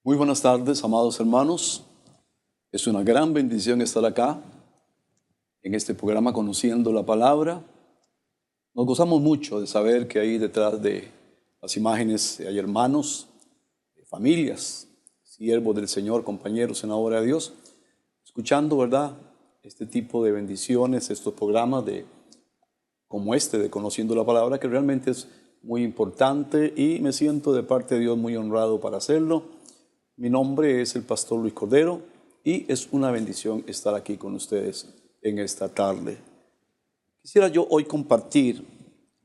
Muy buenas tardes, amados hermanos. Es una gran bendición estar acá en este programa Conociendo la Palabra. Nos gozamos mucho de saber que ahí detrás de las imágenes hay hermanos, familias, siervos del Señor, compañeros en la obra de Dios, escuchando, ¿verdad?, este tipo de bendiciones, estos programas como este de Conociendo la Palabra, que realmente es muy importante y me siento de parte de Dios muy honrado para hacerlo. Mi nombre es el pastor Luis Cordero y es una bendición estar aquí con ustedes en esta tarde. Quisiera yo hoy compartir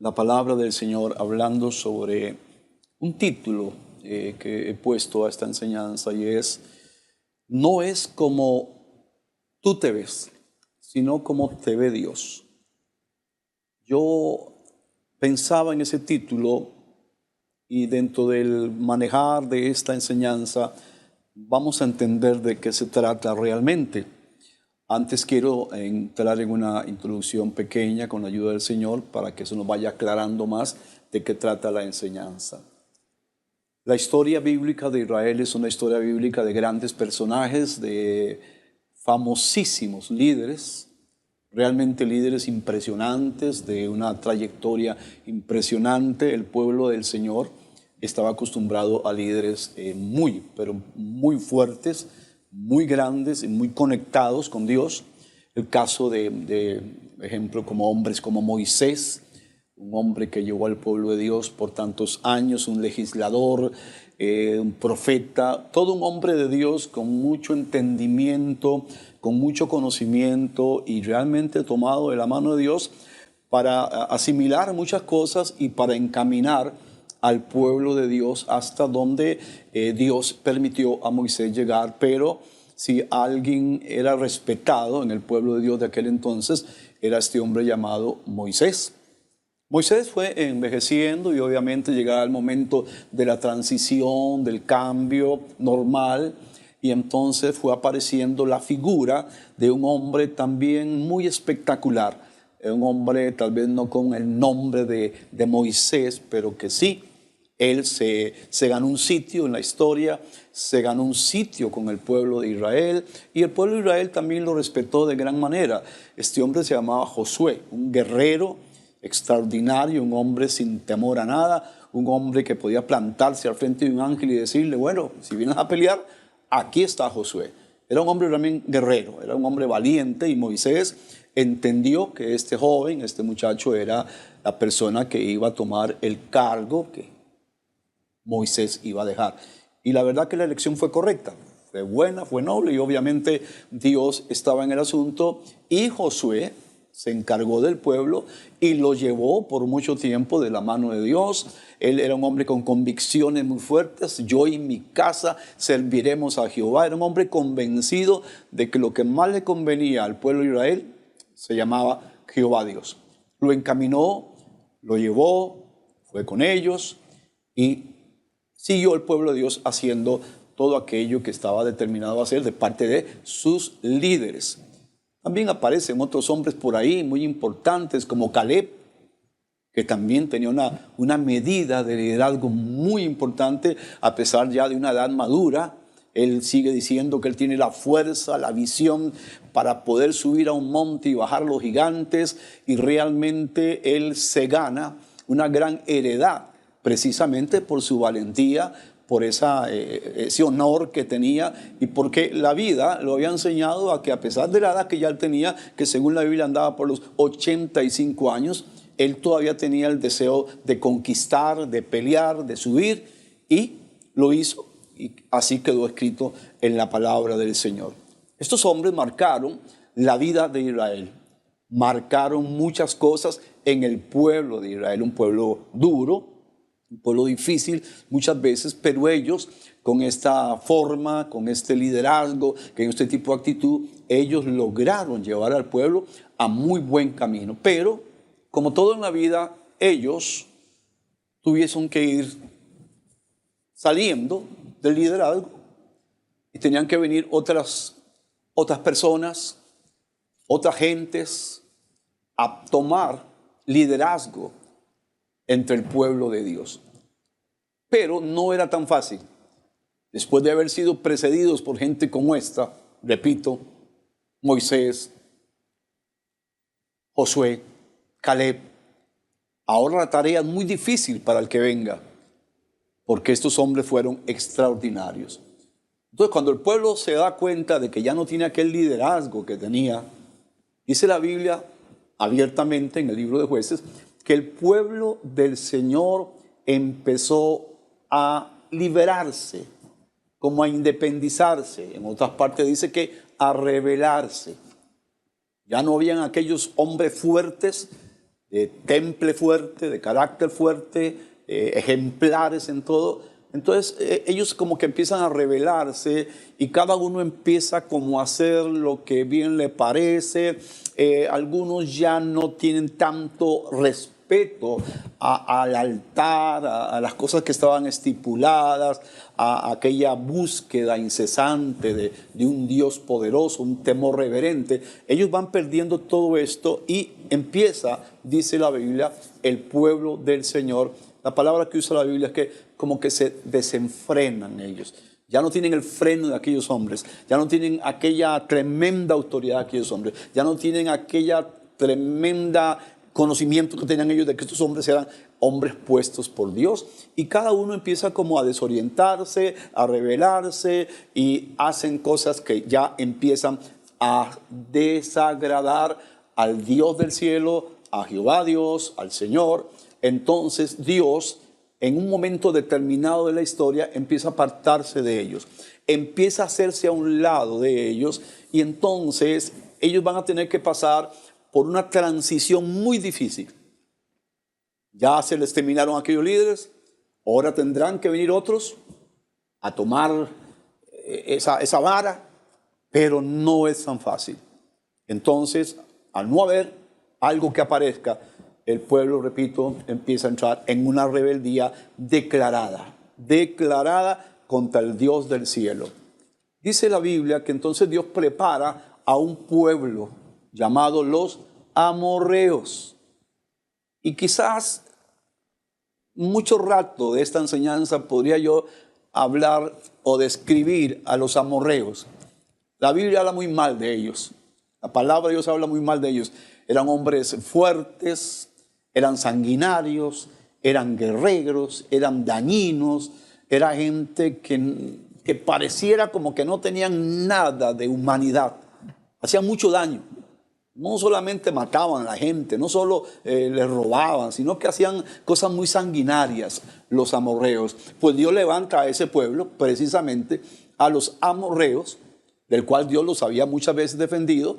la palabra del Señor hablando sobre un título que he puesto a esta enseñanza y es: no es como tú te ves, sino como te ve Dios. Yo pensaba en ese título y dentro del manejar de esta enseñanza vamos a entender de qué se trata realmente. Antes quiero entrar en una introducción pequeña con la ayuda del Señor para que eso nos vaya aclarando más de qué trata la enseñanza. La historia bíblica de Israel es una historia bíblica de grandes personajes, de famosísimos líderes, realmente líderes impresionantes, de una trayectoria impresionante. El pueblo del Señor estaba acostumbrado a líderes pero muy fuertes, muy grandes y muy conectados con Dios. El caso de ejemplo, como hombres como Moisés, un hombre que llevó al pueblo de Dios por tantos años, un legislador, un profeta, todo un hombre de Dios con mucho entendimiento, con mucho conocimiento y realmente tomado de la mano de Dios para asimilar muchas cosas y para encaminar al pueblo de Dios hasta donde Dios permitió a Moisés llegar. Pero si alguien era respetado en el pueblo de Dios de aquel entonces, era este hombre llamado Moisés. Moisés fue envejeciendo y obviamente llegaba el momento de la transición, del cambio normal, y entonces fue apareciendo la figura de un hombre también muy espectacular, un hombre tal vez no con el nombre de Moisés, pero que sí, él se ganó un sitio en la historia, se ganó un sitio con el pueblo de Israel y el pueblo de Israel también lo respetó de gran manera. Este hombre se llamaba Josué, un guerrero extraordinario, un hombre sin temor a nada, un hombre que podía plantarse al frente de un ángel y decirle: bueno, si vienes a pelear, aquí está Josué. Era un hombre también guerrero, era un hombre valiente, y Moisés entendió que este joven, este muchacho, era la persona que iba a tomar el cargo que Moisés iba a dejar. Y la verdad que la elección fue correcta, fue buena, fue noble, y obviamente Dios estaba en el asunto, y Josué se encargó del pueblo y lo llevó por mucho tiempo de la mano de Dios. Él era un hombre con convicciones muy fuertes: yo y mi casa serviremos a Jehová. Era un hombre convencido de que lo que más le convenía al pueblo de Israel se llamaba Jehová Dios. Lo encaminó, lo llevó, fue con ellos y siguió el pueblo de Dios haciendo todo aquello que estaba determinado a hacer de parte de sus líderes. También aparecen otros hombres por ahí muy importantes, como Caleb, que también tenía una medida de liderazgo muy importante a pesar ya de una edad madura. Él sigue diciendo que él tiene la fuerza, la visión para poder subir a un monte y bajar los gigantes, y realmente él se gana gran heredad precisamente por su valentía, por ese honor que tenía, y porque la vida lo había enseñado a que, a pesar de la edad que ya él tenía, que según la Biblia andaba por los 85 años, él todavía tenía el deseo de conquistar, de pelear, de subir, y lo hizo, y así quedó escrito en la palabra del Señor. Estos hombres marcaron la vida de Israel, marcaron muchas cosas en el pueblo de Israel, un pueblo duro, un pueblo difícil muchas veces, pero ellos, con esta forma, con este liderazgo, con este tipo de actitud, ellos lograron llevar al pueblo a muy buen camino. Pero, como todo en la vida, ellos tuvieron que ir saliendo del liderazgo y tenían que venir otras personas, otras gentes, a tomar liderazgo entre el pueblo de Dios. Pero no era tan fácil. después de haber sido precedidos por gente como esta, repito, Moisés, Josué, Caleb, ahora la tarea es muy difícil para el que venga, porque estos hombres fueron extraordinarios. Entonces, cuando el pueblo se da cuenta de que ya no tiene aquel liderazgo que tenía, dice la Biblia abiertamente en el libro de Jueces, que el pueblo del Señor empezó a liberarse, como a independizarse. En otras partes dice que a rebelarse. Ya no habían aquellos hombres fuertes, de temple fuerte, de carácter fuerte, ejemplares en todo. Entonces ellos como que empiezan a rebelarse y cada uno empieza como a hacer lo que bien le parece. Algunos ya no tienen tanto respeto al altar, a las cosas que estaban estipuladas, a aquella búsqueda incesante de un Dios poderoso, un temor reverente. Ellos van perdiendo todo esto y empieza, dice la Biblia, el pueblo del Señor. La palabra que usa la Biblia es que como que se desenfrenan ellos. Ya no tienen el freno de aquellos hombres. Ya no tienen aquella tremenda autoridad de aquellos hombres. Ya no tienen aquella tremenda conocimiento que tenían ellos de que estos hombres eran hombres puestos por Dios. Y cada uno empieza como a desorientarse, a rebelarse y hacen cosas que ya empiezan a desagradar al Dios del cielo, a Jehová Dios, al Señor. Entonces Dios, en un momento determinado de la historia, empieza a apartarse de ellos, empieza a hacerse a un lado de ellos y entonces ellos van a tener que pasar por una transición muy difícil. Ya se les terminaron aquellos líderes, ahora tendrán que venir otros a tomar esa vara, pero no es tan fácil. Entonces, al no haber algo que aparezca, el pueblo, repito, empieza a entrar en una rebeldía declarada contra el Dios del cielo. Dice la Biblia que entonces Dios prepara a un pueblo llamado los amorreos. Y quizás mucho rato de esta enseñanza podría yo hablar o describir a los amorreos. La Biblia habla muy mal de ellos. La palabra de Dios habla muy mal de ellos. Eran hombres fuertes, eran sanguinarios, eran guerreros, eran dañinos, era gente que pareciera como que no tenían nada de humanidad. Hacían mucho daño. No solamente mataban a la gente, no solo les robaban, sino que hacían cosas muy sanguinarias los amorreos. Pues Dios levanta a ese pueblo, precisamente a los amorreos, del cual Dios los había muchas veces defendido,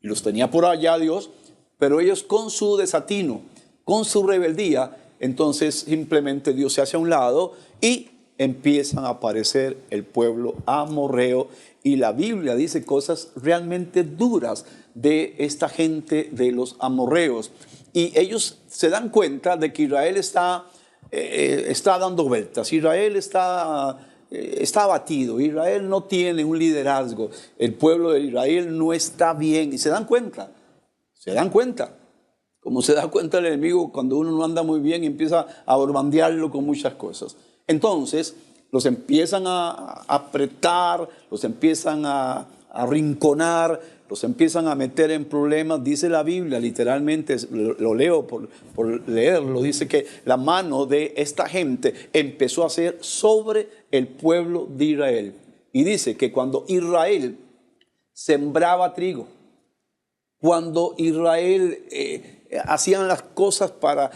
y los tenía por allá Dios, pero ellos con su desatino, con su rebeldía, entonces simplemente Dios se hace a un lado y empiezan a aparecer el pueblo amorreo. Y la Biblia dice cosas realmente duras de esta gente de los amorreos. Y ellos se dan cuenta de que Israel está dando vueltas. Israel está abatido. Israel no tiene un liderazgo. El pueblo de Israel no está bien. Y se dan cuenta. Como se da cuenta el enemigo cuando uno no anda muy bien y empieza a borbandearlo con muchas cosas. Entonces, los empiezan a apretar, los empiezan a arrinconar, los empiezan a meter en problemas. Dice la Biblia, literalmente, lo leo por leerlo, dice que la mano de esta gente empezó a ser sobre el pueblo de Israel. Y dice que cuando Israel sembraba trigo, cuando Israel hacían las cosas para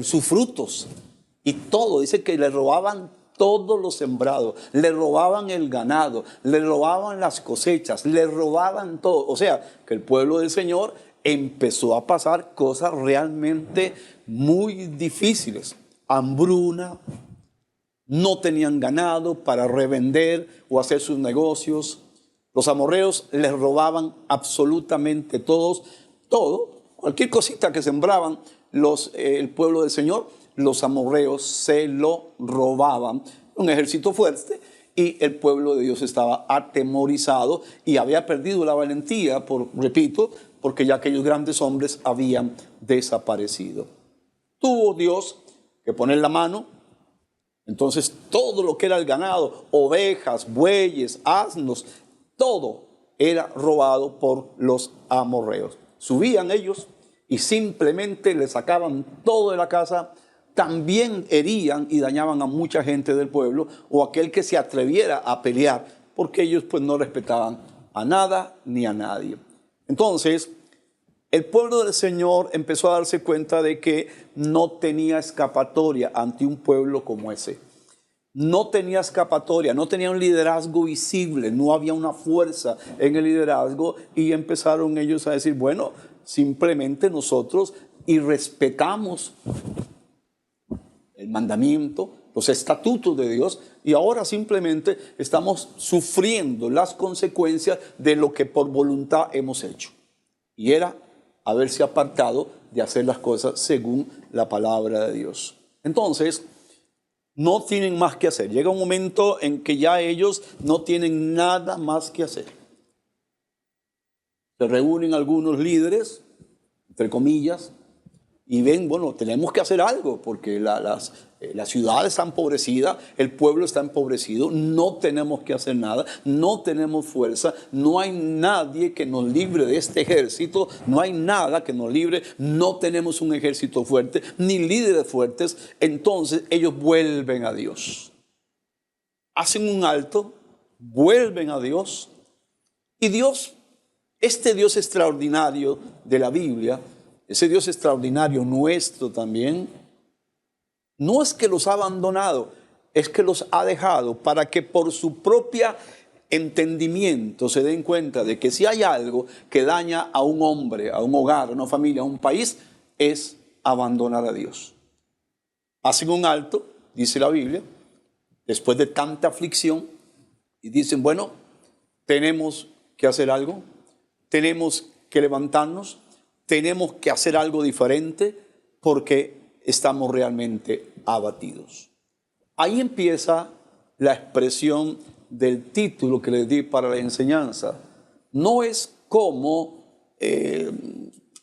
sus frutos y todo, dice que le robaban todos los sembrados, le robaban el ganado, le robaban las cosechas, le robaban todo. O sea, que el pueblo del Señor empezó a pasar cosas realmente muy difíciles. Hambruna, no tenían ganado para revender o hacer sus negocios. Los amorreos les robaban absolutamente todo, cualquier cosita que sembraban el pueblo del Señor, los amorreos se lo robaban. Un ejército fuerte y el pueblo de Dios estaba atemorizado y había perdido la valentía, repito, porque ya aquellos grandes hombres habían desaparecido. Tuvo Dios que poner la mano Entonces todo lo que era el ganado, ovejas, bueyes, asnos, todo era robado por los amorreos. Subían ellos y simplemente le sacaban todo de la casa. También herían y dañaban a mucha gente del pueblo o aquel que se atreviera a pelear, porque ellos pues no respetaban a nada ni a nadie. Entonces, el pueblo del Señor empezó a darse cuenta de que no tenía escapatoria ante un pueblo como ese. No tenía escapatoria, no tenía un liderazgo visible, no había una fuerza en el liderazgo y empezaron ellos a decir, bueno, simplemente nosotros irrespetamos el mandamiento, los estatutos de Dios y ahora simplemente estamos sufriendo las consecuencias de lo que por voluntad hemos hecho. Y era haberse apartado de hacer las cosas según la palabra de Dios. Entonces, no tienen más que hacer. Llega un momento en que ya ellos no tienen nada más que hacer. Se reúnen algunos líderes, entre comillas, y ven, bueno, tenemos que hacer algo porque la ciudad está empobrecida, el pueblo está empobrecido, no tenemos que hacer nada, no tenemos fuerza, no hay nadie que nos libre de este ejército, no hay nada que nos libre, no tenemos un ejército fuerte, ni líderes fuertes. Entonces ellos vuelven a Dios. Hacen un alto, vuelven a Dios y Dios, este Dios extraordinario de la Biblia, ese Dios extraordinario nuestro también, no es que los ha abandonado, es que los ha dejado para que por su propio entendimiento se den cuenta de que si hay algo que daña a un hombre, a un hogar, a una familia, a un país, es abandonar a Dios. Hacen un alto, dice la Biblia, después de tanta aflicción, y dicen, bueno, tenemos que hacer algo, tenemos que levantarnos, tenemos que hacer algo diferente porque estamos realmente abatidos. Ahí empieza la expresión del título que les di para la enseñanza. No es como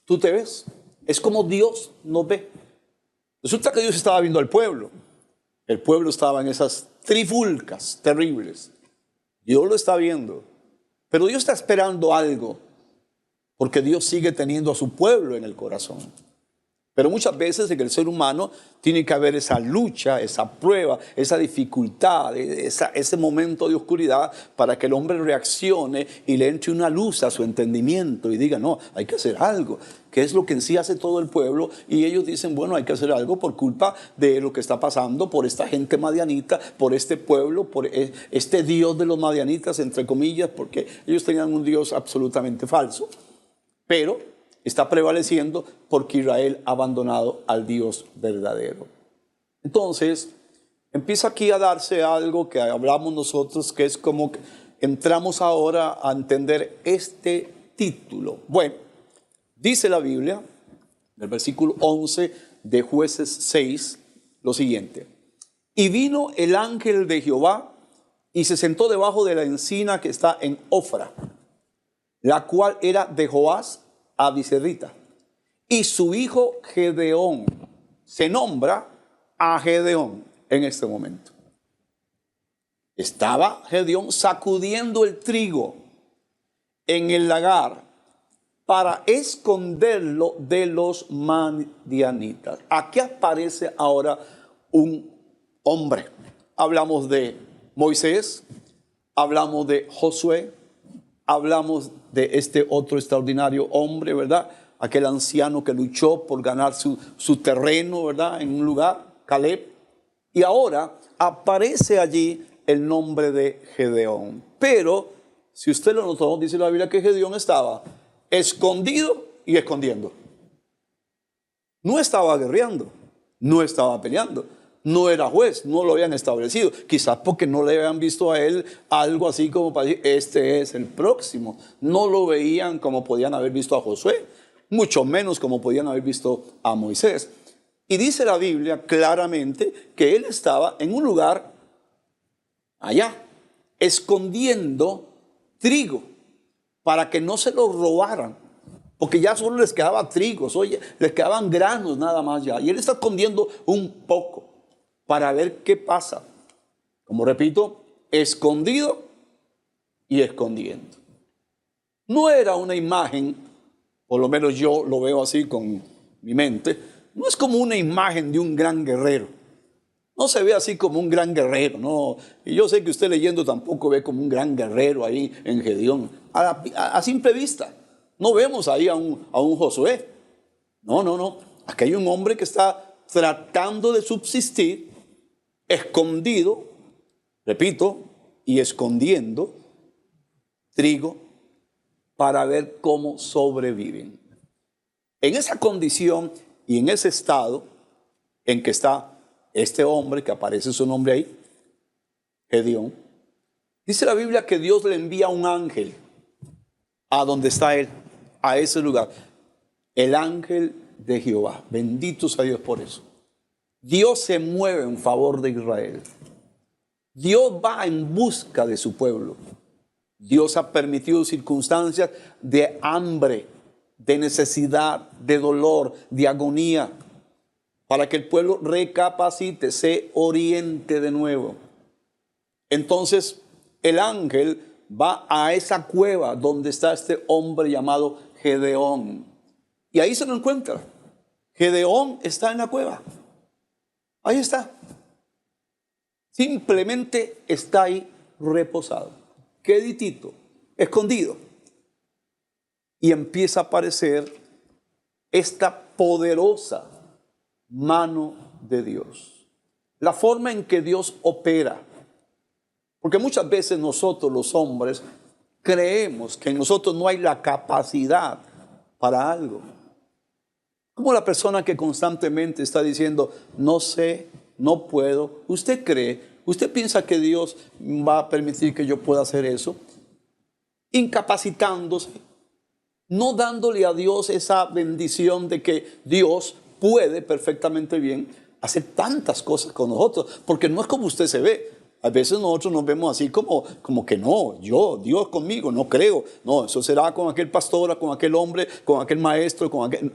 tú te ves, es como Dios nos ve. Resulta que Dios estaba viendo al pueblo. El pueblo estaba en esas trifulcas terribles. Dios lo está viendo. Pero Dios está esperando algo. Porque Dios sigue teniendo a su pueblo en el corazón. Pero muchas veces en el ser humano tiene que haber esa lucha, esa prueba, esa dificultad, ese momento de oscuridad para que el hombre reaccione y le entre una luz a su entendimiento y diga, no, hay que hacer algo, que es lo que en sí hace todo el pueblo. Y ellos dicen, bueno, hay que hacer algo por culpa de lo que está pasando, por esta gente madianita, por este pueblo, por este Dios de los madianitas, entre comillas, porque ellos tenían un Dios absolutamente falso. Pero está prevaleciendo porque Israel ha abandonado al Dios verdadero. Entonces, empieza aquí a darse algo que hablamos nosotros, que es como que entramos ahora a entender este título. Bueno, dice la Biblia, en el versículo 11 de Jueces 6, lo siguiente. Y vino el ángel de Jehová y se sentó debajo de la encina que está en Ofra, la cual era de Joás Abiserrita, y su hijo Gedeón. Se nombra a Gedeón en este momento. Estaba Gedeón sacudiendo el trigo en el lagar para esconderlo de los madianitas. Aquí aparece ahora un hombre. Hablamos de Moisés, hablamos de Josué, hablamos de este otro extraordinario hombre, ¿verdad? Aquel anciano que luchó por ganar su terreno, ¿verdad? En un lugar, Caleb. Y ahora aparece allí el nombre de Gedeón. Pero, si usted lo notó, dice la Biblia que Gedeón estaba escondido y escondiendo. No estaba guerreando, no estaba peleando. No era juez, no lo habían establecido. Quizás porque no le habían visto a él algo así como para decir, este es el próximo. No lo veían como podían haber visto a Josué, mucho menos como podían haber visto a Moisés. Y dice la Biblia claramente que él estaba en un lugar allá, escondiendo trigo para que no se lo robaran. Porque ya solo les quedaba trigo, les quedaban granos nada más ya. Y él está escondiendo un poco, para ver qué pasa. Como repito, escondido y escondiendo. No era una imagen, por lo menos yo lo veo así con mi mente, no es como una imagen de un gran guerrero. No se ve así como un gran guerrero, no. Y yo sé que usted leyendo tampoco ve como un gran guerrero ahí en Gedeón. A simple vista, no vemos ahí a un Josué. No, no, no. Aquí hay un hombre que está tratando de subsistir, escondido, repito, y escondiendo trigo para ver cómo sobreviven. En esa condición y en ese estado en que está este hombre, que aparece su nombre ahí, Gedeón, dice la Biblia que Dios le envía un ángel a donde está él, a ese lugar. El ángel de Jehová. Bendito sea Dios por eso. Dios se mueve en favor de Israel. Dios va en busca de su pueblo. Dios ha permitido circunstancias de hambre, de necesidad, de dolor, de agonía, para que el pueblo recapacite, se oriente de nuevo. Entonces, el ángel va a esa cueva donde está este hombre llamado Gedeón. Y ahí se lo encuentra. Gedeón está en la cueva. Ahí está. Simplemente está ahí reposado, queditito, escondido. Y empieza a aparecer esta poderosa mano de Dios. La forma en que Dios opera. Porque muchas veces nosotros los hombres creemos que en nosotros no hay la capacidad para algo. Como la persona que constantemente está diciendo, no sé, no puedo. ¿Usted cree? ¿Usted piensa que Dios va a permitir que yo pueda hacer eso? Incapacitándose, no dándole a Dios esa bendición de que Dios puede perfectamente bien hacer tantas cosas con nosotros, porque no es como usted se ve. A veces nosotros nos vemos así como que no, Dios conmigo, no creo. No, eso será con aquel pastor, con aquel hombre, con aquel maestro,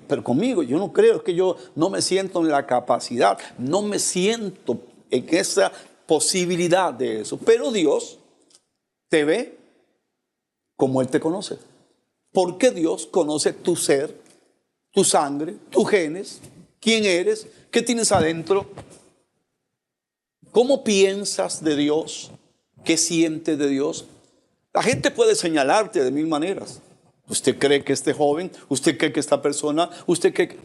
pero conmigo yo no creo, es que yo no me siento en la capacidad, no me siento en esa posibilidad de eso. Pero Dios te ve como Él te conoce. Porque Dios conoce tu ser, tu sangre, tus genes, quién eres, qué tienes adentro. ¿Cómo piensas de Dios? ¿Qué sientes de Dios? La gente puede señalarte de mil maneras. Usted cree que este joven, usted cree que esta persona, usted cree que...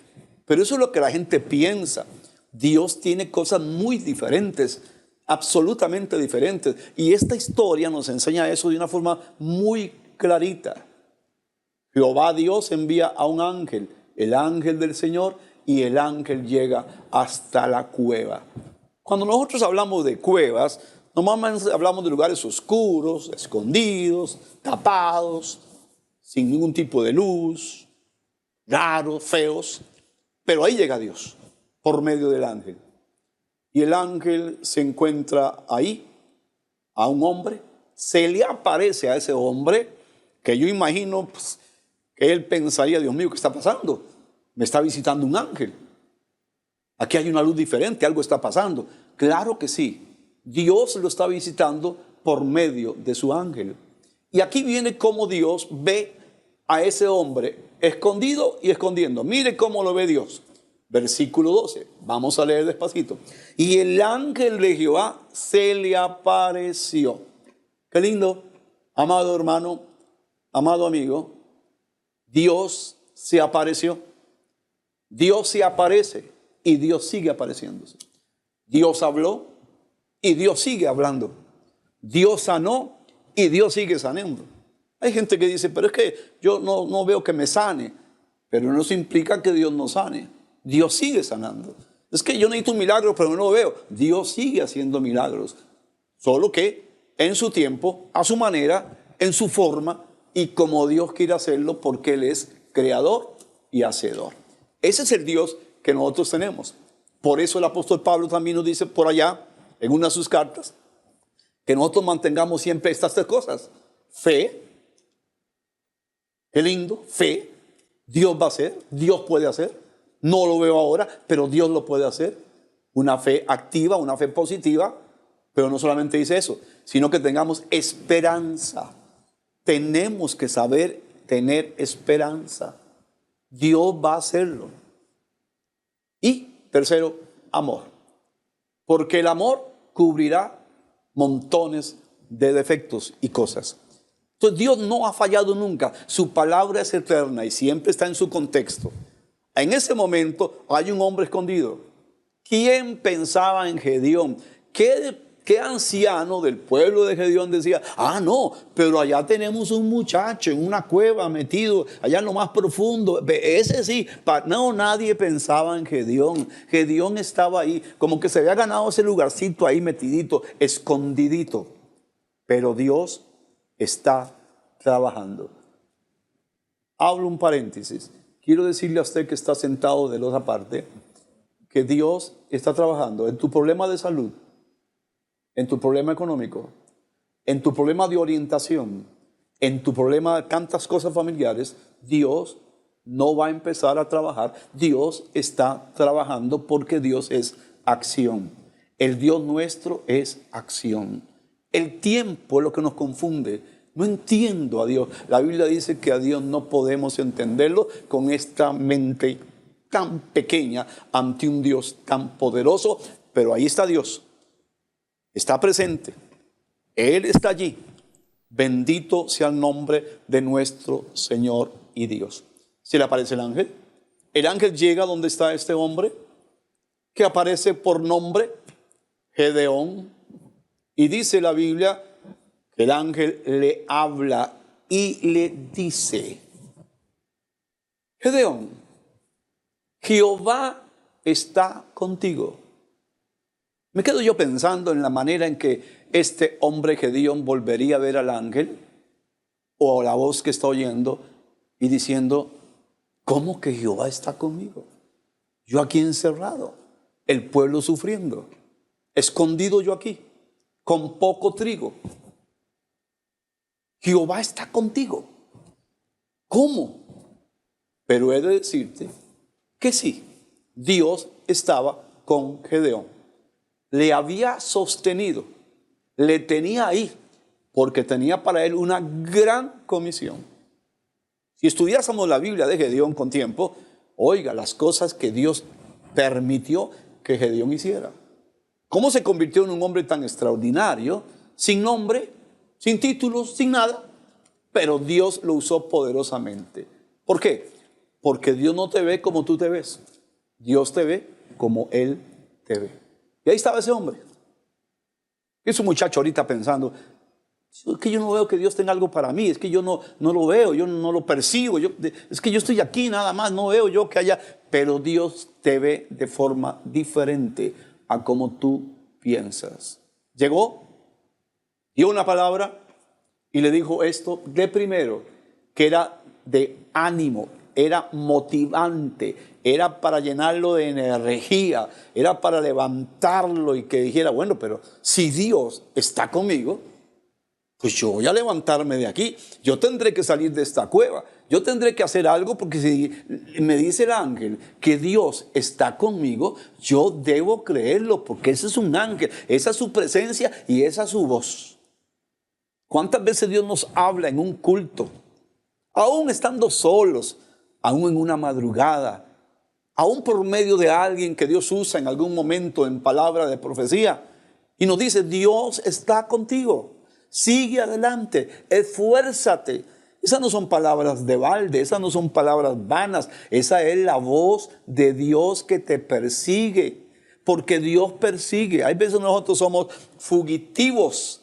Pero eso es lo que la gente piensa. Dios tiene cosas muy diferentes, absolutamente diferentes. Y esta historia nos enseña eso de una forma muy clarita. Jehová Dios envía a un ángel, el ángel del Señor, y el ángel llega hasta la cueva. Cuando nosotros hablamos de cuevas, normalmente hablamos de lugares oscuros, escondidos, tapados, sin ningún tipo de luz, raros, feos. Pero ahí llega Dios, por medio del ángel. Y el ángel se encuentra ahí, a un hombre. Se le aparece a ese hombre, que yo imagino que él pensaría, Dios mío, ¿qué está pasando? Me está visitando un ángel. Aquí hay una luz diferente, algo está pasando. Claro que sí, Dios lo está visitando por medio de su ángel. Y aquí viene cómo Dios ve a ese hombre escondido y escondiendo. Mire cómo lo ve Dios. Versículo 12, vamos a leer despacito. Y el ángel de Jehová se le apareció. Qué lindo, amado hermano, amado amigo. Dios se apareció. Dios se aparece y Dios sigue apareciéndose. Dios habló y Dios sigue hablando. Dios sanó y Dios sigue sanando. Hay gente que dice, pero es que yo no veo que me sane. Pero no eso implica que Dios no sane. Dios sigue sanando. Es que yo necesito un milagro, pero no lo veo. Dios sigue haciendo milagros. Solo que en su tiempo, a su manera, en su forma y como Dios quiere hacerlo, porque Él es creador y hacedor. Ese es el Dios que nosotros tenemos. Por eso el apóstol Pablo también nos dice por allá, en una de sus cartas, que nosotros mantengamos siempre estas tres cosas. Fe, qué lindo, fe, Dios va a hacer, Dios puede hacer. No lo veo ahora, pero Dios lo puede hacer. una fe activa, una fe positiva, pero no solamente dice eso, sino que tengamos esperanza. Tenemos que saber tener esperanza. Dios va a hacerlo. Y tercero, amor. Porque el amor cubrirá montones de defectos y cosas. Entonces Dios no ha fallado nunca. Su palabra es eterna y siempre está en su contexto. En ese momento hay un hombre escondido. ¿Quién pensaba en Gedeón? ¿Qué anciano del pueblo de Gedeón decía, no, pero allá tenemos un muchacho en una cueva metido, allá en lo más profundo, ese sí? No, nadie pensaba en Gedeón. Gedeón estaba ahí, como que se había ganado ese lugarcito ahí metidito, escondidito. Pero Dios está trabajando. Hablo un paréntesis. Quiero decirle a usted que está sentado de la otra parte, que Dios está trabajando en tu problema de salud, en tu problema económico, en tu problema de orientación, en tu problema de tantas cosas familiares. Dios no va a empezar a trabajar. Dios está trabajando porque Dios es acción. El Dios nuestro es acción. El tiempo es lo que nos confunde. No entiendo a Dios. La Biblia dice que a Dios no podemos entenderlo con esta mente tan pequeña ante un Dios tan poderoso, pero ahí está Dios. Está presente. Él está allí. Bendito sea el nombre de nuestro Señor y Dios. ¿Se le aparece el ángel? El ángel llega donde está este hombre, que aparece por nombre, Gedeón, y dice la Biblia que el ángel le habla y le dice, Gedeón, Jehová está contigo. Me quedo yo pensando en la manera en que este hombre Gedeón volvería a ver al ángel o la voz que está oyendo y diciendo, ¿cómo que Jehová está conmigo? Yo aquí encerrado, el pueblo sufriendo, escondido yo aquí, con poco trigo. Jehová está contigo. ¿Cómo? Pero he de decirte que sí, Dios estaba con Gedeón. Le había sostenido, le tenía ahí, porque tenía para él una gran comisión. Si estudiásemos la Biblia de Gedeón con tiempo, oiga las cosas que Dios permitió que Gedeón hiciera. ¿Cómo se convirtió en un hombre tan extraordinario, sin nombre, sin títulos, sin nada? Pero Dios lo usó poderosamente. ¿Por qué? Porque Dios no te ve como tú te ves. Dios te ve como Él te ve. Y ahí estaba ese hombre. Es un muchacho ahorita pensando, es que yo no veo que Dios tenga algo para mí, es que yo no lo veo, yo no lo percibo, es que yo estoy aquí nada más, no veo yo que haya, pero Dios te ve de forma diferente a como tú piensas. Llegó, dio una palabra y le dijo esto de primero, que era de ánimo, era motivante, era para llenarlo de energía, era para levantarlo y que dijera, bueno, pero si Dios está conmigo, pues yo voy a levantarme de aquí, yo tendré que salir de esta cueva, yo tendré que hacer algo, porque si me dice el ángel que Dios está conmigo, yo debo creerlo, porque ese es un ángel, esa es su presencia y esa es su voz. ¿Cuántas veces Dios nos habla en un culto? Aún estando solos, aún en una madrugada, aún por medio de alguien que Dios usa en algún momento en palabra de profecía, y nos dice, Dios está contigo, sigue adelante, esfuérzate. Esas no son palabras de balde, esas no son palabras vanas, esa es la voz de Dios que te persigue, porque Dios persigue. Hay veces nosotros somos fugitivos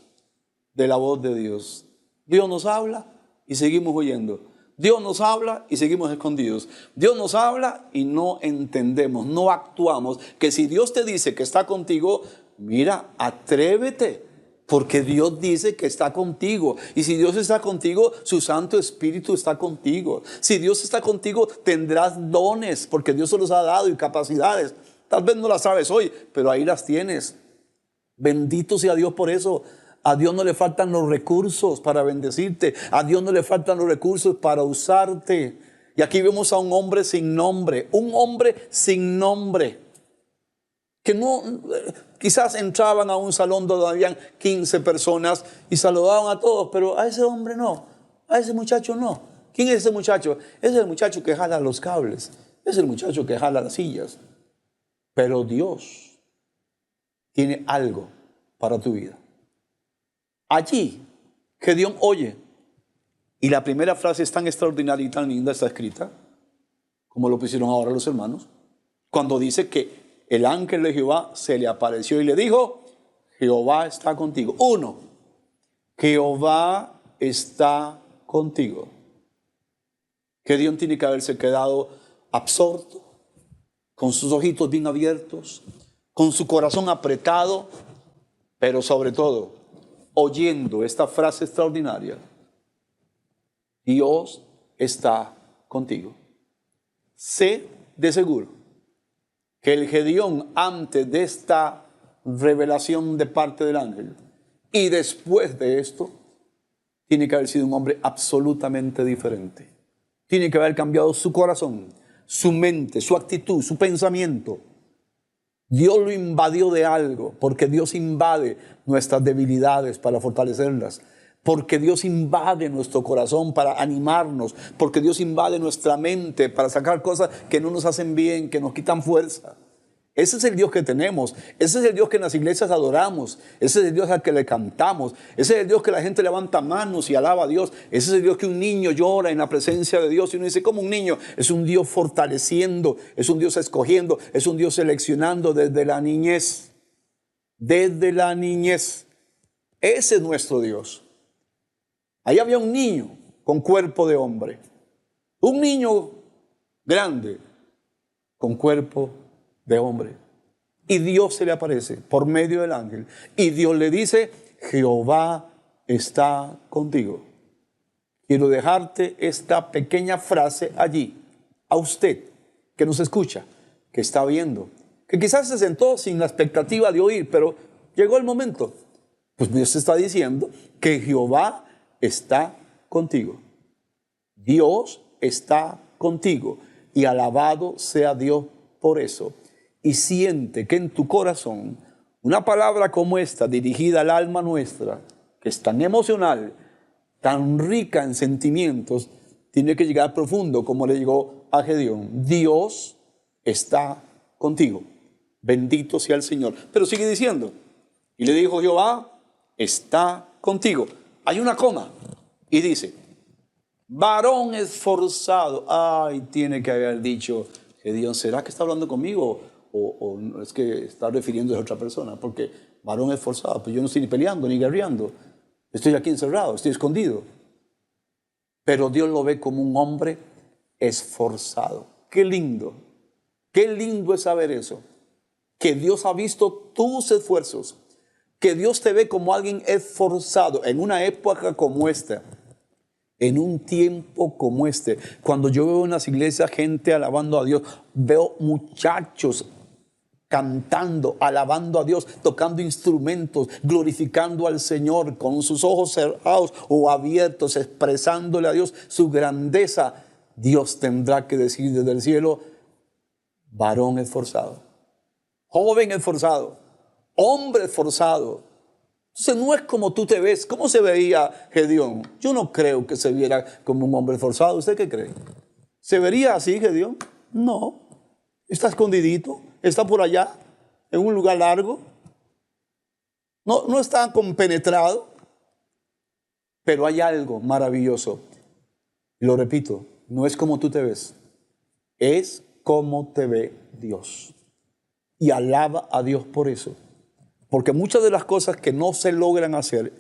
de la voz de Dios. Dios nos habla y seguimos oyendo. Dios nos habla y seguimos escondidos. Dios nos habla y no entendemos, no actuamos. Que si Dios te dice que está contigo, mira, atrévete, porque Dios dice que está contigo. Y si Dios está contigo, su Santo Espíritu está contigo. Si Dios está contigo, tendrás dones, porque Dios se los ha dado, y capacidades. Tal vez no las sabes hoy, pero ahí las tienes. Bendito sea Dios por eso. A Dios no le faltan los recursos para bendecirte. A Dios no le faltan los recursos para usarte. Y aquí vemos a un hombre sin nombre. Un hombre sin nombre. que no, quizás entraban a un salón donde habían 15 personas y saludaban a todos, pero a ese hombre no, a ese muchacho no. ¿Quién es ese muchacho? Es el muchacho que jala los cables, es el muchacho que jala las sillas. Pero Dios tiene algo para tu vida. Allí, Gedeón oye, y la primera frase es tan extraordinaria y tan linda, está escrita, como lo pusieron ahora los hermanos, cuando dice que el ángel de Jehová se le apareció y le dijo, Jehová está contigo. Uno, Jehová está contigo. Gedeón tiene que haberse quedado absorto, con sus ojitos bien abiertos, con su corazón apretado, pero sobre todo, oyendo esta frase extraordinaria, Dios está contigo. Sé de seguro que el Gedeón, antes de esta revelación de parte del ángel y después de esto, tiene que haber sido un hombre absolutamente diferente. Tiene que haber cambiado su corazón, su mente, su actitud, su pensamiento. Dios lo invadió de algo, porque Dios invade nuestras debilidades para fortalecerlas, porque Dios invade nuestro corazón para animarnos, porque Dios invade nuestra mente para sacar cosas que no nos hacen bien, que nos quitan fuerza. Ese es el Dios que tenemos, ese es el Dios que en las iglesias adoramos, ese es el Dios al que le cantamos, ese es el Dios que la gente levanta manos y alaba a Dios, ese es el Dios que un niño llora en la presencia de Dios y uno dice, ¿cómo un niño? Es un Dios fortaleciendo, es un Dios escogiendo, es un Dios seleccionando desde la niñez, desde la niñez. Ese es nuestro Dios. Ahí había un niño con cuerpo de hombre, un niño grande con cuerpo de hombre. Y Dios se le aparece por medio del ángel. Y Dios le dice, Jehová está contigo. Quiero dejarte esta pequeña frase allí, a usted que nos escucha, que está viendo, que quizás se sentó sin la expectativa de oír, pero llegó el momento. Pues Dios está diciendo que Jehová está contigo. Dios está contigo. Y alabado sea Dios por eso. Y siente que en tu corazón una palabra como esta, dirigida al alma nuestra, que es tan emocional, tan rica en sentimientos, tiene que llegar profundo como le llegó a Gedeón. Dios está contigo. Bendito sea el Señor. Pero sigue diciendo, y le dijo Jehová, está contigo. Hay una coma y dice, varón esforzado. Ay, tiene que haber dicho Gedeón, ¿será que está hablando conmigo? O es que está refiriéndose a otra persona, porque varón esforzado, pues yo no estoy ni peleando ni guerreando, estoy aquí encerrado, estoy escondido. Pero Dios lo ve como un hombre esforzado. Qué lindo es saber eso, que Dios ha visto tus esfuerzos, que Dios te ve como alguien esforzado en una época como esta. En un tiempo como este, cuando yo veo en las iglesias gente alabando a Dios, veo muchachos cantando, alabando a Dios, tocando instrumentos, glorificando al Señor con sus ojos cerrados o abiertos, expresándole a Dios su grandeza. Dios tendrá que decir desde el cielo, varón esforzado, joven esforzado, hombre esforzado. Entonces no es como tú te ves. ¿Cómo se veía Gedeón? Yo no creo que se viera como un hombre esforzado. ¿Usted qué cree? ¿Se vería así Gedeón? No. Está escondidito. Está por allá, en un lugar largo. No está compenetrado. Pero hay algo maravilloso. Lo repito, no es como tú te ves. Es como te ve Dios. Y alaba a Dios por eso. Porque muchas de las cosas que no se logran hacer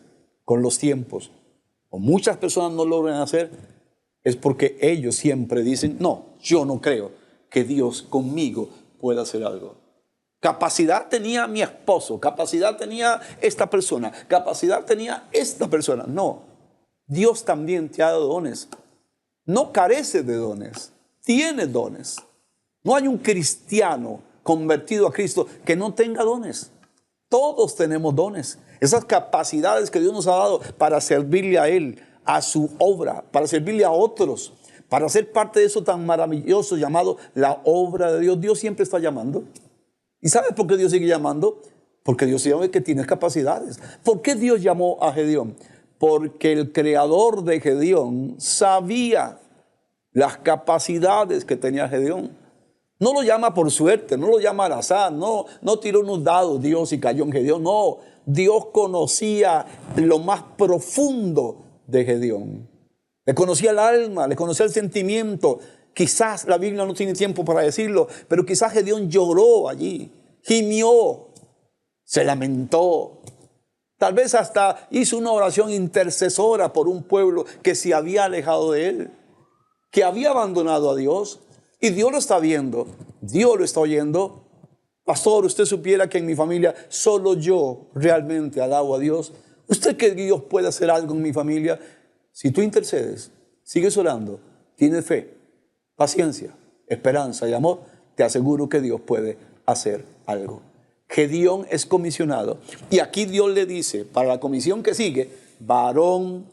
con los tiempos, o muchas personas no logran hacer, es porque ellos siempre dicen, no, yo no creo que Dios conmigo pueda hacer algo. Capacidad tenía mi esposo, capacidad tenía esta persona, capacidad tenía esta persona. No, Dios también te ha dado dones. No carece de dones, tiene dones. No hay un cristiano convertido a Cristo que no tenga dones. Todos tenemos dones, esas capacidades que Dios nos ha dado para servirle a Él, a su obra, para servirle a otros, para ser parte de eso tan maravilloso llamado la obra de Dios. Dios siempre está llamando. ¿Y sabes por qué Dios sigue llamando? Porque Dios sabe que tienes capacidades. ¿Por qué Dios llamó a Gedeón? Porque el creador de Gedeón sabía las capacidades que tenía Gedeón. No lo llama por suerte, no lo llama al azar, no tiró unos dados Dios y cayó en Gedeón. No, Dios conocía lo más profundo de Gedeón. Le conocía el alma, le conocía el sentimiento. Quizás la Biblia no tiene tiempo para decirlo, pero quizás Gedeón lloró allí, gimió, se lamentó. Tal vez hasta hizo una oración intercesora por un pueblo que se había alejado de él, que había abandonado a Dios. Y Dios lo está viendo, Dios lo está oyendo. Pastor, usted supiera que en mi familia solo yo realmente alabo a Dios. ¿Usted cree que Dios puede hacer algo en mi familia? Si tú intercedes, sigues orando, tienes fe, paciencia, esperanza y amor, te aseguro que Dios puede hacer algo. Gedeón es comisionado. Y aquí Dios le dice, para la comisión que sigue, varón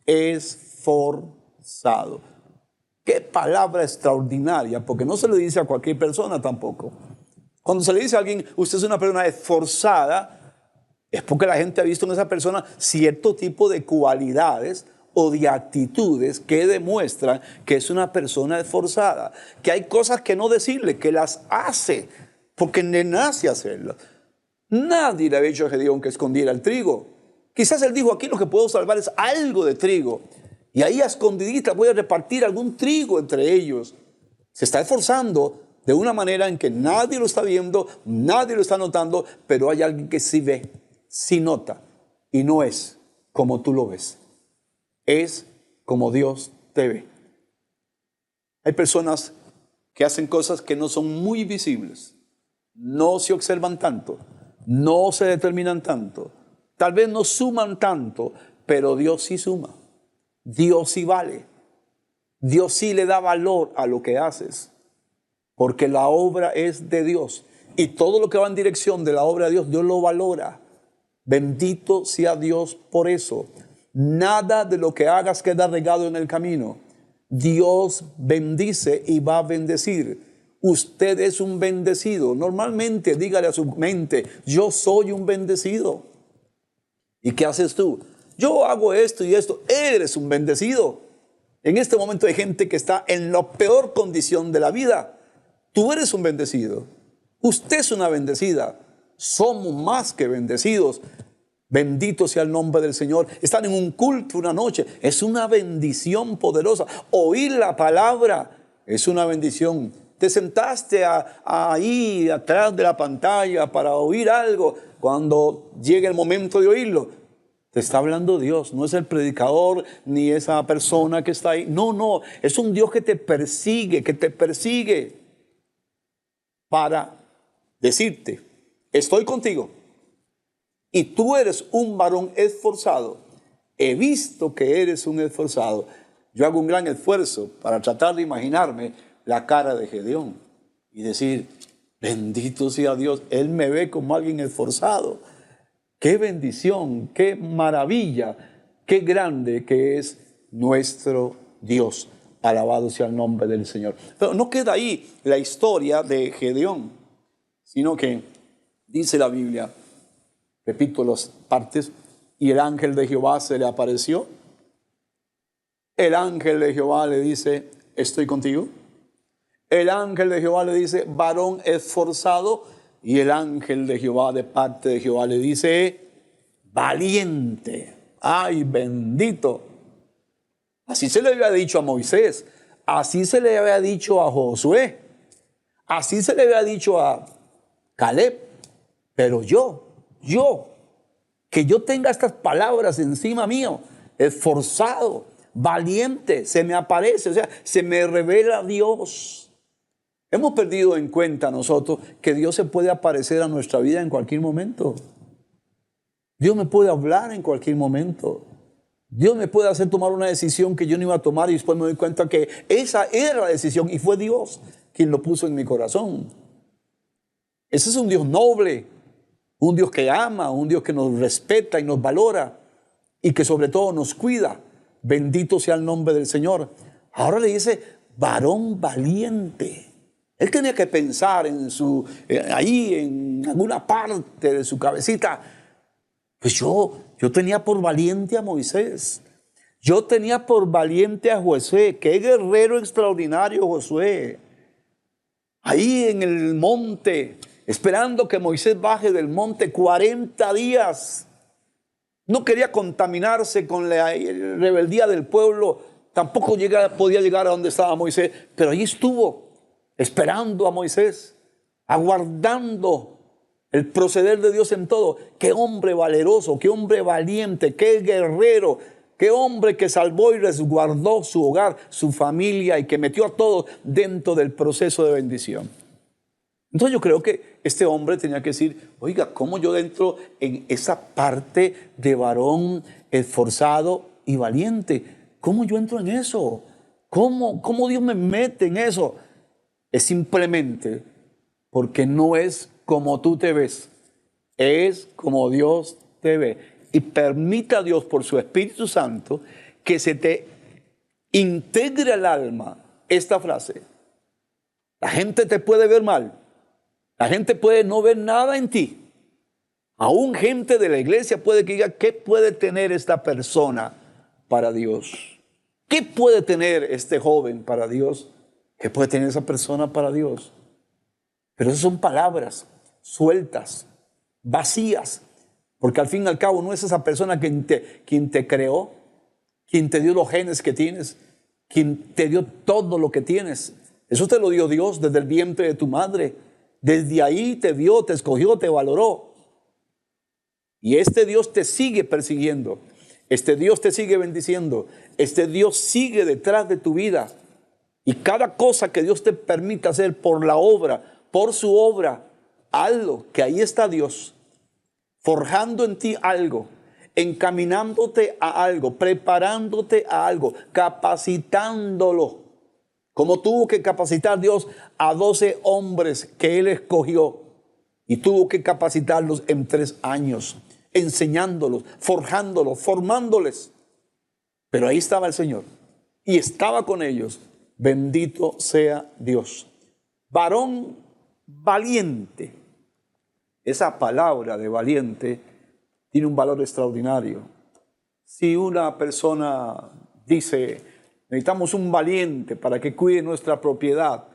esforzado. Qué palabra extraordinaria, porque no se le dice a cualquier persona tampoco. Cuando se le dice a alguien, usted es una persona esforzada, es porque la gente ha visto en esa persona cierto tipo de cualidades o de actitudes que demuestran que es una persona esforzada, que hay cosas que no decirle, que las hace, porque le nace hacerlas. Nadie le había dicho a Gedeón que escondiera el trigo. Quizás él dijo, aquí lo que puedo salvar es algo de trigo. Y ahí a escondidita voy a repartir algún trigo entre ellos. Se está esforzando de una manera en que nadie lo está viendo, nadie lo está notando, pero hay alguien que sí ve, sí nota, y no es como tú lo ves. Es como Dios te ve. Hay personas que hacen cosas que no son muy visibles, no se observan tanto, no se determinan tanto, tal vez no suman tanto, pero Dios sí suma. Dios sí vale. Dios sí le da valor a lo que haces, porque la obra es de Dios y todo lo que va en dirección de la obra de Dios, Dios lo valora. Bendito sea Dios por eso. Nada de lo que hagas queda regado en el camino. Dios bendice y va a bendecir. Usted es un bendecido. Normalmente dígale a su mente, yo soy un bendecido. ¿Y qué haces tú? Yo hago esto y esto. Eres un bendecido. En este momento hay gente que está en la peor condición de la vida. Tú eres un bendecido. Usted es una bendecida. Somos más que bendecidos. Bendito sea el nombre del Señor. Están en un culto una noche. Es una bendición poderosa. Oír la palabra es una bendición. Te sentaste ahí atrás de la pantalla para oír algo. Cuando llegue el momento de oírlo, te está hablando Dios, no es el predicador ni esa persona que está ahí. No, es un Dios que te persigue para decirte, estoy contigo y tú eres un varón esforzado. He visto que eres un esforzado. Yo hago un gran esfuerzo para tratar de imaginarme la cara de Gedeón y decir, bendito sea Dios, Él me ve como alguien esforzado. Qué bendición, qué maravilla, qué grande que es nuestro Dios. Alabado sea el nombre del Señor. Pero no queda ahí la historia de Gedeón, sino que dice la Biblia, repito las partes, y el ángel de Jehová se le apareció. El ángel de Jehová le dice, estoy contigo. El ángel de Jehová le dice, varón esforzado. Y el ángel de Jehová, de parte de Jehová, le dice, valiente. ¡Ay, bendito! Así se le había dicho a Moisés. Así se le había dicho a Josué. Así se le había dicho a Caleb. Pero que yo tenga estas palabras encima mío, esforzado, valiente, se me aparece, o sea, se me revela Dios. Hemos perdido en cuenta nosotros que Dios se puede aparecer a nuestra vida en cualquier momento. Dios me puede hablar en cualquier momento. Dios me puede hacer tomar una decisión que yo no iba a tomar y después me doy cuenta que esa era la decisión y fue Dios quien lo puso en mi corazón. Ese es un Dios noble, un Dios que ama, un Dios que nos respeta y nos valora y que sobre todo nos cuida. Bendito sea el nombre del Señor. Ahora le dice, varón valiente. Él tenía que pensar ahí en alguna parte de su cabecita. Pues yo tenía por valiente a Moisés. Yo tenía por valiente a Josué. Qué guerrero extraordinario Josué. Ahí en el monte, esperando que Moisés baje del monte 40 días. No quería contaminarse con la rebeldía del pueblo. Tampoco podía llegar a donde estaba Moisés. Pero ahí estuvo, esperando a Moisés, aguardando el proceder de Dios en todo. Qué hombre valeroso, qué hombre valiente, qué guerrero, qué hombre que salvó y resguardó su hogar, su familia y que metió a todos dentro del proceso de bendición. Entonces yo creo que este hombre tenía que decir, oiga, ¿cómo yo entro en esa parte de varón esforzado y valiente? ¿Cómo yo entro en eso? ¿Cómo Dios me mete en eso? Es simplemente porque no es como tú te ves, es como Dios te ve. Y permita a Dios por su Espíritu Santo que se te integre al alma esta frase. La gente te puede ver mal. La gente puede no ver nada en ti. Aún gente de la iglesia puede que diga, ¿qué puede tener esta persona para Dios? ¿Qué puede tener este joven para Dios? ¿Qué puede tener esa persona para Dios? Pero esas son palabras sueltas, vacías, porque al fin y al cabo no es esa persona quien te creó, quien te dio los genes que tienes, quien te dio todo lo que tienes. Eso te lo dio Dios desde el vientre de tu madre. Desde ahí te vio, te escogió, te valoró. Y este Dios te sigue persiguiendo. Este Dios te sigue bendiciendo. Este Dios sigue detrás de tu vida. Y cada cosa que Dios te permita hacer por la obra, por su obra, hazlo, que ahí está Dios, forjando en ti algo, encaminándote a algo, preparándote a algo, capacitándolo. Como tuvo que capacitar Dios a 12 hombres que Él escogió y tuvo que capacitarlos en 3 años, enseñándolos, forjándolos, formándoles. Pero ahí estaba el Señor y estaba con ellos. Bendito sea Dios. Varón valiente. Esa palabra de valiente tiene un valor extraordinario. Si una persona dice, necesitamos un valiente para que cuide nuestra propiedad,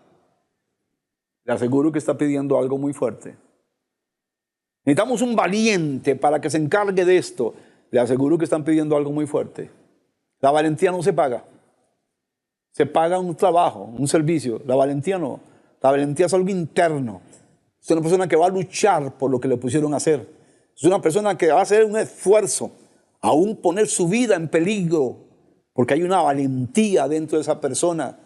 le aseguro que está pidiendo algo muy fuerte. Necesitamos un valiente para que se encargue de esto, le aseguro que están pidiendo algo muy fuerte. La valentía no se paga. Se paga un trabajo, un servicio. La valentía no. La valentía es algo interno. Es una persona que va a luchar por lo que le pusieron a hacer. Es una persona que va a hacer un esfuerzo, aún poner su vida en peligro, porque hay una valentía dentro de esa persona.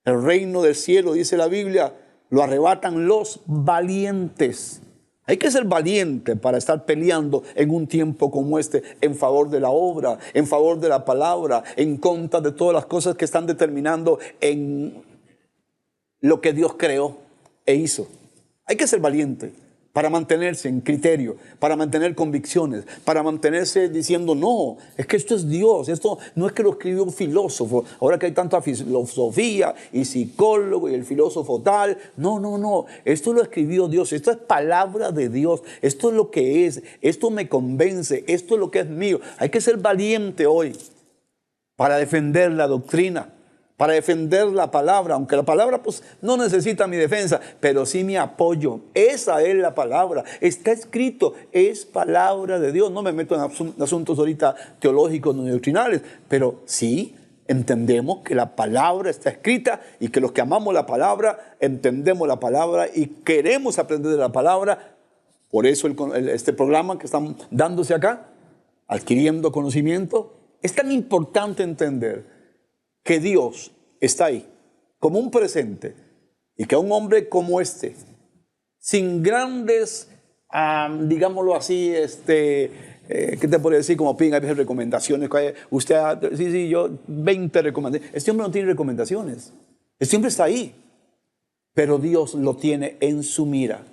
El reino del cielo, dice la Biblia, lo arrebatan los valientes. Hay que ser valiente para estar peleando en un tiempo como este en favor de la obra, en favor de la palabra, en contra de todas las cosas que están determinando en lo que Dios creó e hizo. Hay que ser valiente para mantenerse en criterio, para mantener convicciones, para mantenerse diciendo, no, es que esto es Dios, esto no es que lo escribió un filósofo, ahora que hay tanta filosofía y psicólogo y el filósofo tal, no, esto lo escribió Dios, esto es palabra de Dios, esto es lo que es, esto me convence, esto es lo que es mío. Hay que ser valiente hoy para defender la doctrina, para defender la palabra, aunque la palabra pues no necesita mi defensa, pero sí mi apoyo. Esa es la palabra, está escrito, es palabra de Dios. No me meto en asuntos ahorita teológicos ni doctrinales, pero sí entendemos que la palabra está escrita y que los que amamos la palabra, entendemos la palabra y queremos aprender de la palabra. Por eso este programa que están dándose acá, adquiriendo conocimiento, es tan importante entender que Dios está ahí, como un presente, y que a un hombre como este, sin grandes, digámoslo así, ¿qué te podría decir? Como piden a veces recomendaciones, usted, sí, yo 20 recomendaciones. Este hombre no tiene recomendaciones, este hombre está ahí, pero Dios lo tiene en su mira,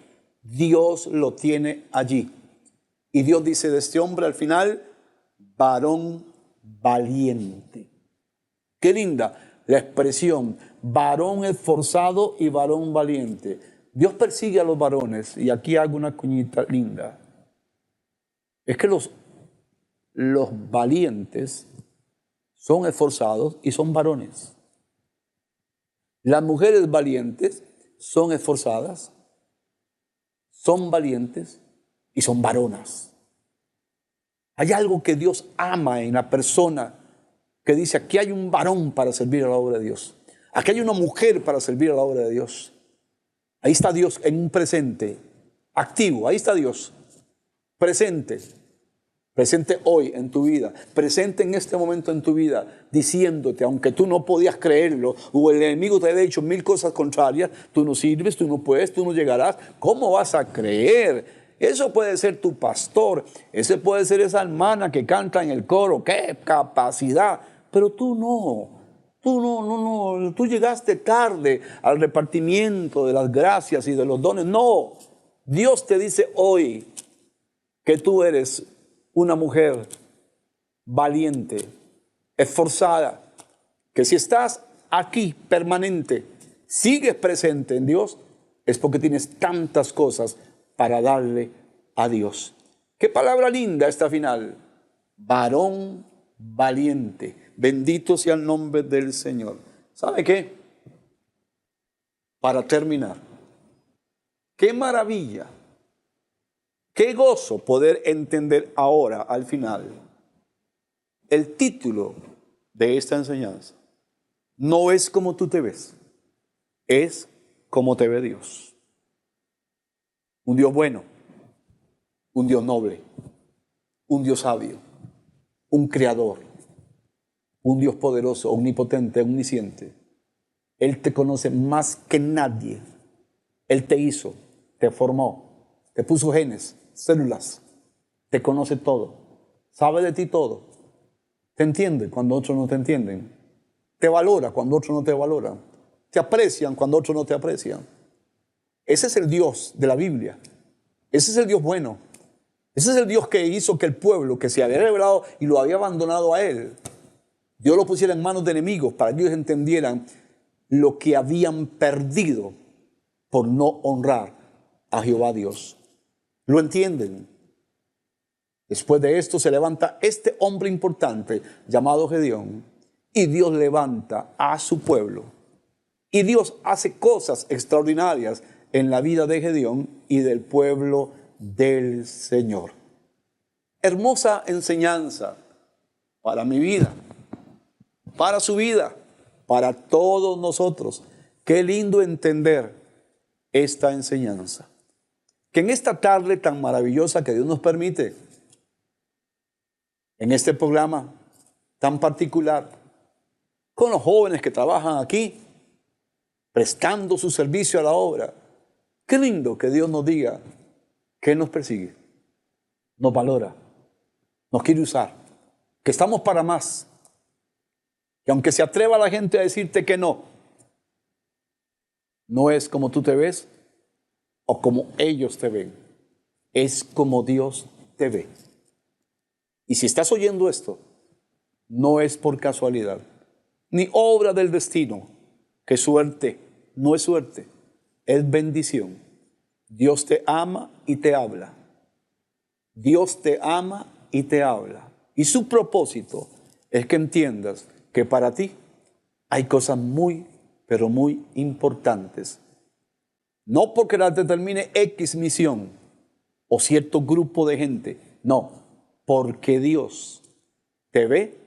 Dios lo tiene allí. Y Dios dice de este hombre al final, varón valiente. Qué linda la expresión, varón esforzado y varón valiente. Dios persigue a los varones, y aquí hago una cuñita linda. Es que los valientes son esforzados y son varones. Las mujeres valientes son esforzadas, son valientes y son varonas. Hay algo que Dios ama en la persona que dice, aquí hay un varón para servir a la obra de Dios. Aquí hay una mujer para servir a la obra de Dios. Ahí está Dios en un presente activo. Ahí está Dios presente. Presente hoy en tu vida, presente en este momento en tu vida, diciéndote, aunque tú no podías creerlo, o el enemigo te haya dicho 1000 cosas contrarias, tú no sirves, tú no puedes, tú no llegarás, ¿cómo vas a creer? Eso puede ser tu pastor, ese puede ser esa hermana que canta en el coro, qué capacidad, pero tú no. Tú llegaste tarde al repartimiento de las gracias y de los dones. No, Dios te dice hoy que tú eres una mujer valiente, esforzada, que si estás aquí permanente, sigues presente en Dios, es porque tienes tantas cosas para darle a Dios. Qué palabra linda esta final. Varón valiente. Bendito sea el nombre del Señor. ¿Sabe qué? Para terminar, qué maravilla. Qué gozo poder entender ahora, al final, el título de esta enseñanza. No es como tú te ves, es como te ve Dios. Un Dios bueno, un Dios noble, un Dios sabio, un creador, un Dios poderoso, omnipotente, omnisciente. Él te conoce más que nadie. Él te hizo, te formó, te puso genes, células, te conoce todo, sabe de ti todo, te entiende cuando otros no te entienden, te valora cuando otros no te valoran, te aprecian cuando otros no te aprecian. Ese es el Dios de la Biblia, ese es el Dios bueno, ese es el Dios que hizo que el pueblo que se había revelado y lo había abandonado a Él, Dios lo pusiera en manos de enemigos para que ellos entendieran lo que habían perdido por no honrar a Jehová Dios. ¿Lo entienden? Después de esto se levanta este hombre importante llamado Gedeón y Dios levanta a su pueblo. Y Dios hace cosas extraordinarias en la vida de Gedeón y del pueblo del Señor. Hermosa enseñanza para mi vida, para su vida, para todos nosotros. Qué lindo entender esta enseñanza. Que en esta tarde tan maravillosa que Dios nos permite, en este programa tan particular, con los jóvenes que trabajan aquí, prestando su servicio a la obra, qué lindo que Dios nos diga que Él nos persigue, nos valora, nos quiere usar, que estamos para más, que aunque se atreva la gente a decirte que no, no es como tú te ves, o como ellos te ven, es como Dios te ve. Y si estás oyendo esto, no es por casualidad, ni obra del destino, que suerte, no es suerte, es bendición. Dios te ama y te habla. Dios te ama y te habla. Y su propósito es que entiendas que para ti hay cosas muy, pero muy importantes. No porque las determine X misión o cierto grupo de gente, no, porque Dios te ve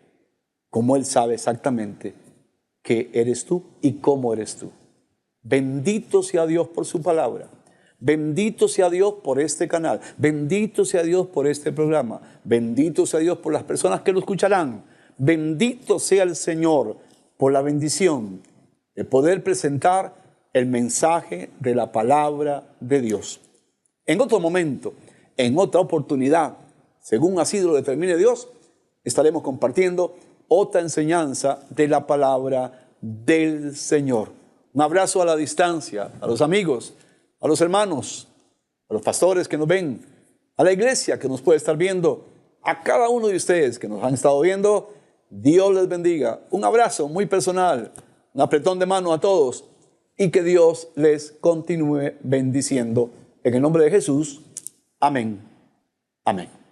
como Él sabe exactamente qué eres tú y cómo eres tú. Bendito sea Dios por su palabra, bendito sea Dios por este canal, bendito sea Dios por este programa, bendito sea Dios por las personas que lo escucharán, bendito sea el Señor por la bendición de poder presentar el mensaje de la palabra de Dios. En otro momento, en otra oportunidad, según así lo determine Dios, estaremos compartiendo otra enseñanza de la palabra del Señor. Un abrazo a la distancia, a los amigos, a los hermanos, a los pastores que nos ven, a la iglesia que nos puede estar viendo, a cada uno de ustedes que nos han estado viendo. Dios les bendiga. Un abrazo muy personal Un apretón de mano a todos y que Dios les continúe bendiciendo. En el nombre de Jesús, amén. Amén.